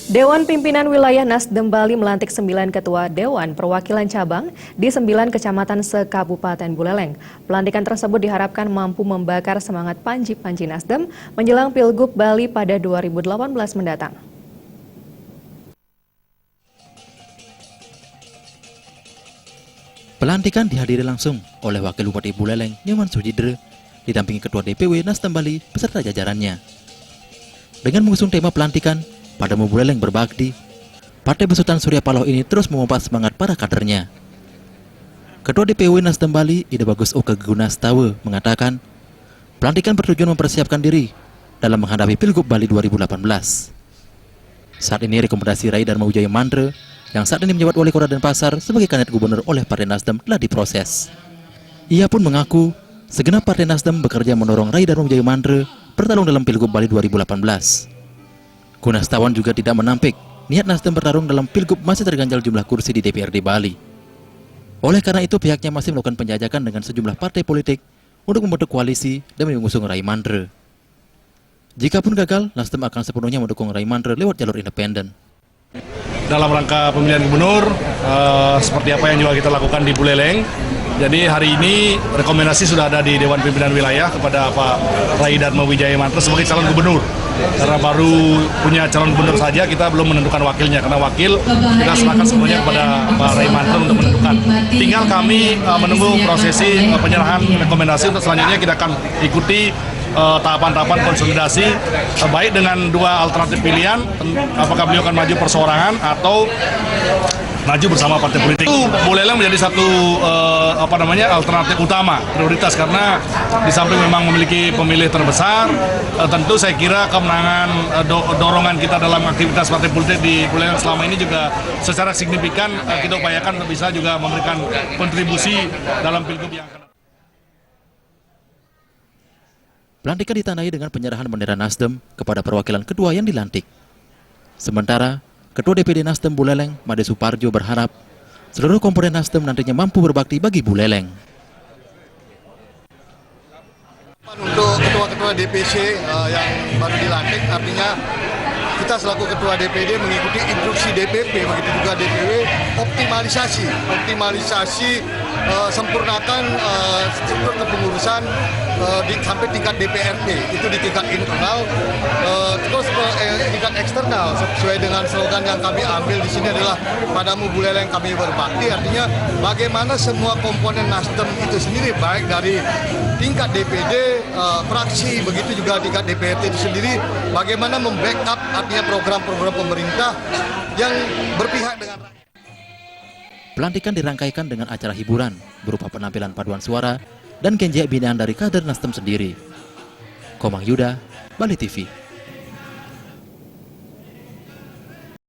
Dewan Pimpinan Wilayah Nasdem Bali melantik 9 ketua Dewan Perwakilan Cabang di 9 kecamatan se-Kabupaten Buleleng. Pelantikan tersebut diharapkan mampu membakar semangat panji-panji Nasdem menjelang Pilgub Bali pada 2018 mendatang. Pelantikan dihadiri langsung oleh Wakil Bupati Buleleng, Nyoman Sujidre, didampingi Ketua DPW Nasdem Bali beserta jajarannya. Dengan mengusung tema pelantikan, Padamu Buleleng Berbakti, Partai Besutan Surya Paloh ini terus memompa semangat para kadernya. Ketua DPW Nasdem Bali, Ida Bagus Oke Gunastawe, mengatakan, pelantikan bertujuan mempersiapkan diri dalam menghadapi Pilgub Bali 2018. Saat ini rekomendasi Rai Dharma Wijaya Mandre yang saat ini menjabat Wali Kota Denpasar sebagai kandidat gubernur oleh Partai Nasdem telah diproses. Ia pun mengaku segenap Partai Nasdem bekerja mendorong Rai Dharma Wijaya Mandre bertarung dalam Pilgub Bali 2018. Gunastawan juga tidak menampik niat Nasdem bertarung dalam Pilgub masih terganjal jumlah kursi di DPRD Bali. Oleh karena itu pihaknya masih melakukan penjajakan dengan sejumlah partai politik untuk membentuk koalisi dan mengusung Rai Mandre. Jikapun gagal, Nasdem akan sepenuhnya mendukung Rai Mandre lewat jalur independen. Dalam rangka pemilihan gubernur, seperti apa yang juga kita lakukan di Buleleng. Jadi hari ini rekomendasi sudah ada di Dewan Pimpinan Wilayah kepada Pak Rai Dharma Wijaya Mandre sebagai calon gubernur. Karena baru punya calon gubernur saja, kita belum menentukan wakilnya. Karena wakil kita serahkan semuanya kepada Pak Rai Mandre untuk menentukan. Tinggal kami menunggu prosesi penyerahan rekomendasi. Untuk selanjutnya kita akan ikuti tahapan-tahapan konsolidasi baik dengan dua alternatif pilihan, apakah beliau akan maju perseorangan atau maju bersama partai politik. Itu Buleleng menjadi satu alternatif utama, prioritas, karena di samping memang memiliki pemilih terbesar, tentu saya kira kemenangan dorongan kita dalam aktivitas partai politik di Buleleng selama ini juga secara signifikan kita upayakan untuk bisa juga memberikan kontribusi dalam pilgub yang akan datang. Pelantikan ditandai dengan penyerahan bendera Nasdem kepada perwakilan kedua yang dilantik. Sementara, Ketua DPD Nasdem Buleleng, Made Suparjo, berharap seluruh komponen Nasdem nantinya mampu berbakti bagi Buleleng. Untuk ketua-ketua DPC yang baru dilantik, artinya kita selaku ketua DPD mengikuti instruksi DPP, begitu juga DPW, optimalisasi, sempurnakan struktur kepengurusan sampai tingkat DPRD, itu di tingkat internal, terus tingkat eksternal, sesuai dengan slogan yang kami ambil di sini adalah Padamu Buleleng Kami Berbakti, artinya bagaimana semua komponen Nasdem itu sendiri, baik dari tingkat DPD, fraksi, begitu juga tingkat DPRD itu sendiri, bagaimana membackup artinya program-program pemerintah yang berpihak dengan rakyat. Pelantikan dirangkaikan dengan acara hiburan berupa penampilan paduan suara dan kenjek binaan dari kader Nasdem sendiri. Komang Yuda, Bali TV.